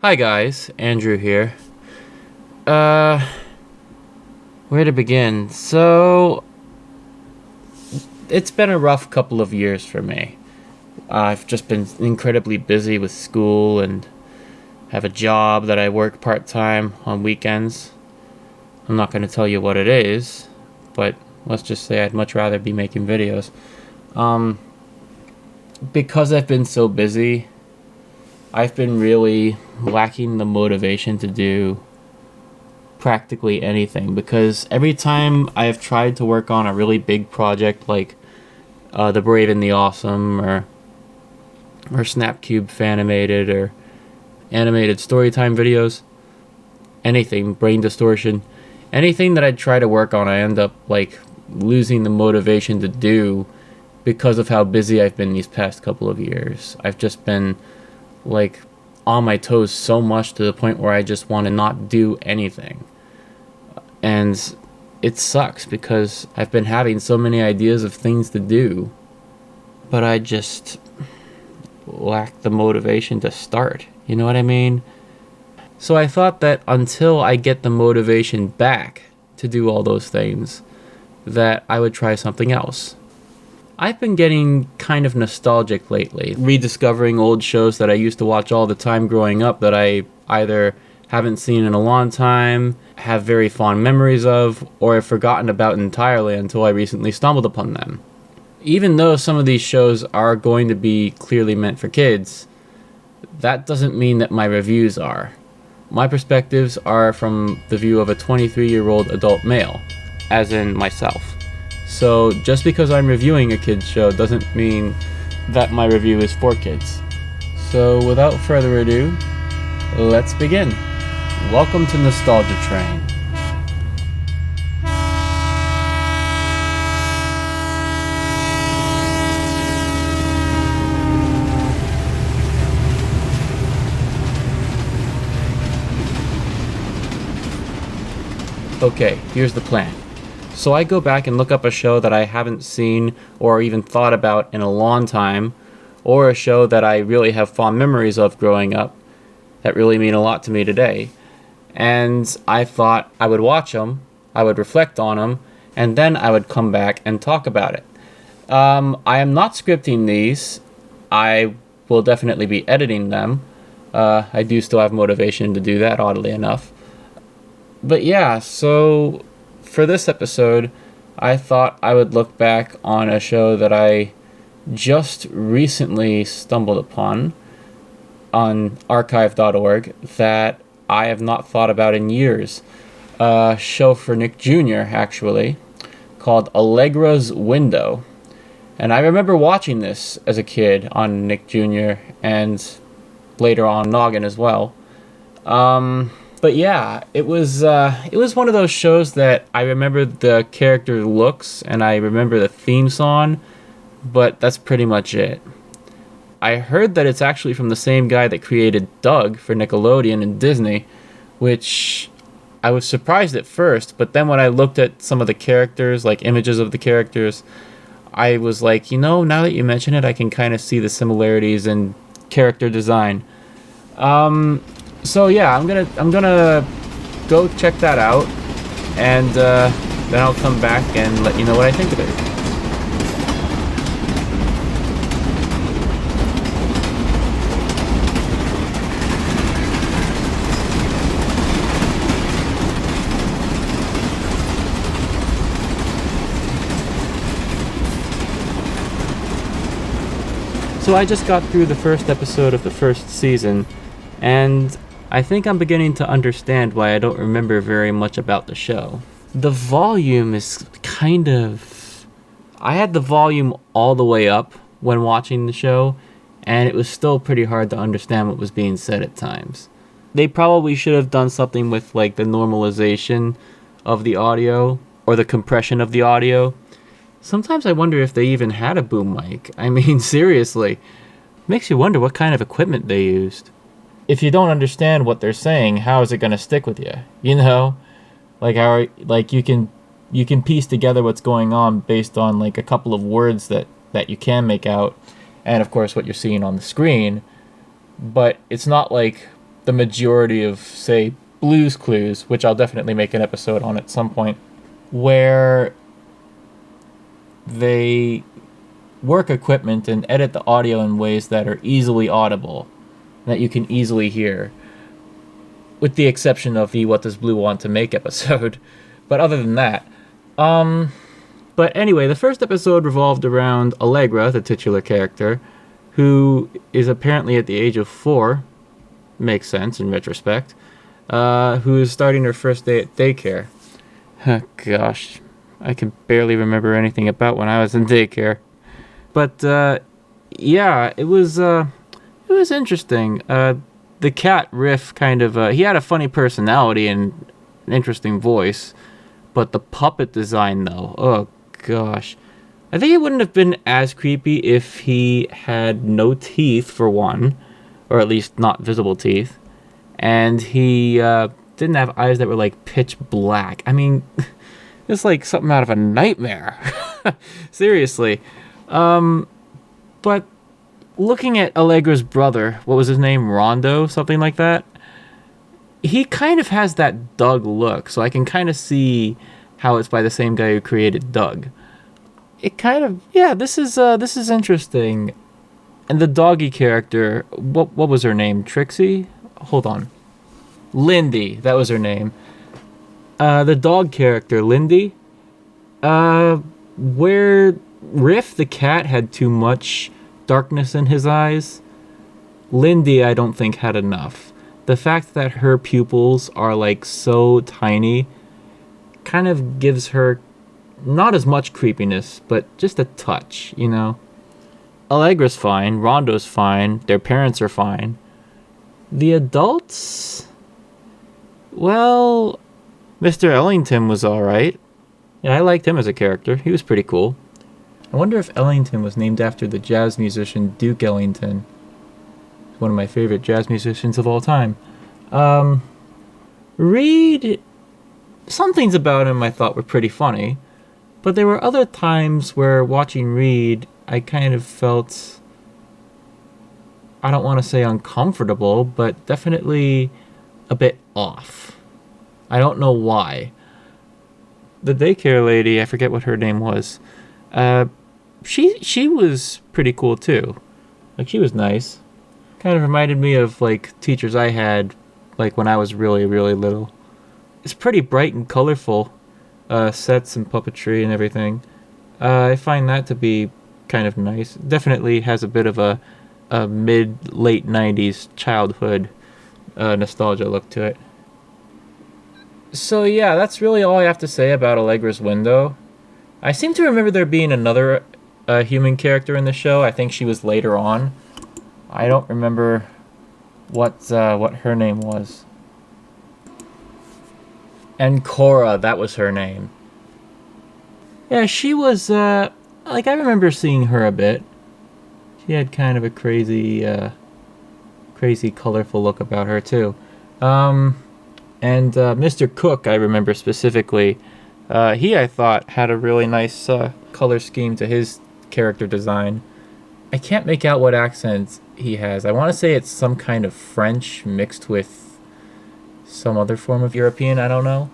Hi guys, Andrew here. Uh, where to begin? So, it's been a rough couple of years for me. I've just been incredibly busy with school and have a job that I work part-time on weekends. I'm not going to tell you what it is, but let's just say I'd much rather be making videos. Um, because I've been so busy, I've been really lacking the motivation to do practically anything, because every time I have tried to work on a really big project like The Brave and the Awesome or Snapcube Fanimated or animated storytime videos, anything, brain distortion, anything that I try to work on, I end up like losing the motivation to do because of how busy I've been these past couple of years. I've just been like on my toes so much to the point where I just want to not do anything. And it sucks because I've been having so many ideas of things to do, but I just lack the motivation to start. You know what I mean? So I thought that until I get the motivation back to do all those things, that I would try something else. I've been getting kind of nostalgic lately, rediscovering old shows that I used to watch all the time growing up that I either haven't seen in a long time, have very fond memories of, or have forgotten about entirely until I recently stumbled upon them. Even though some of these shows are going to be clearly meant for kids, that doesn't mean that my reviews are. My perspectives are from the view of a 23-year-old adult male, as in myself. So just because I'm reviewing a kid's show doesn't mean that my review is for kids. So without further ado, let's begin. Welcome to Nostalgia Train. Okay, here's the plan. So I go back and look up a show that I haven't seen or even thought about in a long time, or a show that I really have fond memories of growing up that really mean a lot to me today. And I thought I would watch them, I would reflect on them, and then I would come back and talk about it. I am not scripting these. I will definitely be editing them. I do still have motivation to do that, oddly enough. But yeah, so for this episode, I thought I would look back on a show that I just recently stumbled upon on archive.org that I have not thought about in years. A show for Nick Jr., actually, called Allegra's Window. And I remember watching this as a kid on Nick Jr. and later on Noggin as well. But yeah, it was one of those shows that I remember the character looks and I remember the theme song, but that's pretty much it. I heard that it's actually from the same guy that created Doug for Nickelodeon and Disney, which I was surprised at first, but then when I looked at some of the characters, like images of the characters, I was like, now that you mention it, I can kind of see the similarities in character design. So yeah, I'm gonna go check that out, and then I'll come back and let you know what I think of it. So I just got through the first episode of the first season, and I think I'm beginning to understand why I don't remember very much about the show. The volume is kind of... I had the volume all the way up when watching the show, and it was still pretty hard to understand what was being said at times. They probably should have done something with like the normalization of the audio, or the compression of the audio. Sometimes I wonder if they even had a boom mic. I mean, seriously. Makes you wonder what kind of equipment they used. If you don't understand what they're saying, how is it going to stick with you? Like how you can piece together what's going on based on like a couple of words that you can make out, and of course what you're seeing on the screen. But it's not like the majority of, say, Blue's Clues, which I'll definitely make an episode on at some point, where they work equipment and edit the audio in ways that are easily audible, that you can easily hear, with the exception of the What Does Blue Want to Make episode. But other than that, but anyway, the first episode revolved around Allegra, the titular character, who is apparently at the age of 4, makes sense in retrospect, who is starting her first day at daycare. Oh, gosh, I can barely remember anything about when I was in daycare. But yeah, it was interesting. The cat Riff kind of he had a funny personality and an interesting voice, but the puppet design though, oh gosh, I think it wouldn't have been as creepy if he had no teeth for one, or at least not visible teeth, and he didn't have eyes that were like pitch black. I mean, it's like something out of a nightmare. Seriously. But looking at Allegra's brother, what was his name? Rondo? Something like that? He kind of has that Doug look, so I can kind of see how it's by the same guy who created Doug. It kind of, yeah, this is interesting. And the doggy character, what was her name? Trixie? Hold on. Lindy, that was her name. The dog character, Lindy, where Riff the cat had too much darkness in his eyes, Lindy I don't think had enough. The fact that her pupils are like so tiny kind of gives her not as much creepiness, but just a touch, you know? Allegra's fine, Rondo's fine, their parents are fine. The adults? Well, Mr. Ellington was alright. Yeah, I liked him as a character. He was pretty cool. I wonder if Ellington was named after the jazz musician Duke Ellington. One of my favorite jazz musicians of all time. Reed, some things about him I thought were pretty funny, but there were other times where watching Reed, I kind of felt, I don't want to say uncomfortable, but definitely a bit off. I don't know why. The daycare lady, I forget what her name was, she was pretty cool too. Like, she was nice. Kind of reminded me of like teachers I had like when I was really, really little. It's pretty bright and colorful, sets and puppetry and everything. I find that to be kind of nice. Definitely has a bit of a mid-late 90s childhood nostalgia look to it. So yeah, that's really all I have to say about Allegra's Window. I seem to remember there being another human character in the show. I think she was later on. I don't remember what her name was. And Cora, that was her name. Yeah, she was, like, I remember seeing her a bit. She had kind of a crazy, colorful look about her, too. And Mr. Cook, I remember specifically. He, I thought, had a really nice color scheme to his character design. I can't make out what accent he has. I want to say it's some kind of French mixed with some other form of European, I don't know.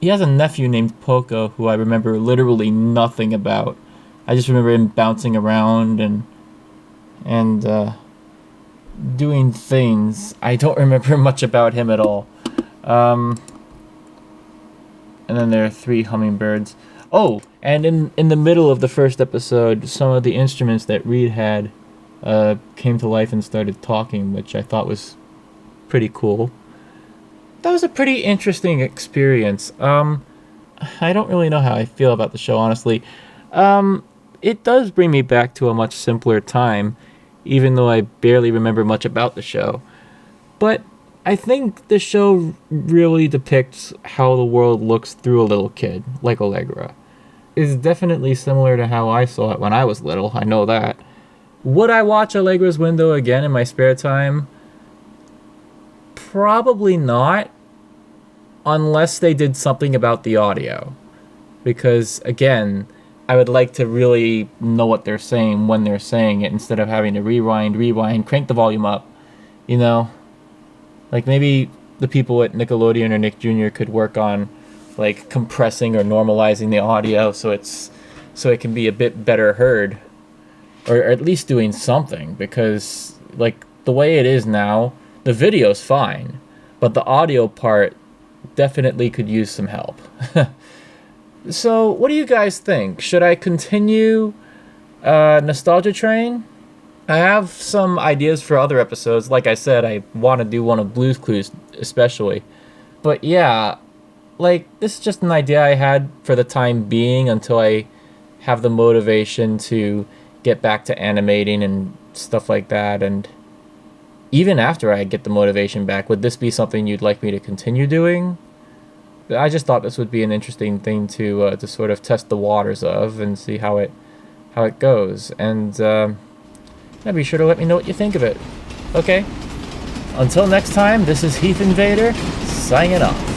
He has a nephew named Poco who I remember literally nothing about. I just remember him bouncing around and doing things. I don't remember much about him at all. And then there are 3 hummingbirds. Oh, and in the middle of the first episode, some of the instruments that Reed had came to life and started talking, which I thought was pretty cool. That was a pretty interesting experience. I don't really know how I feel about the show, honestly. It does bring me back to a much simpler time, even though I barely remember much about the show. But I think the show really depicts how the world looks through a little kid, like Allegra. It's definitely similar to how I saw it when I was little, I know that. Would I watch Allegra's Window again in my spare time? Probably not, unless they did something about the audio. Because, again, I would like to really know what they're saying when they're saying it, instead of having to rewind, crank the volume up, You know, like maybe the people at Nickelodeon or Nick Jr. could work on like compressing or normalizing the audio so it can be a bit better heard, or at least doing something, because like the way it is now, the video's fine, but the audio part definitely could use some help. So, what do you guys think? Should I continue Nostalgia Train? I have some ideas for other episodes. Like I said, I want to do one of Blue's Clues, especially. But yeah, like, this is just an idea I had for the time being until I have the motivation to get back to animating and stuff like that. And even after I get the motivation back, would this be something you'd like me to continue doing? I just thought this would be an interesting thing to sort of test the waters of and see how it goes. And be sure to let me know what you think of it. Okay. Until next time, this is Heath Invader signing off.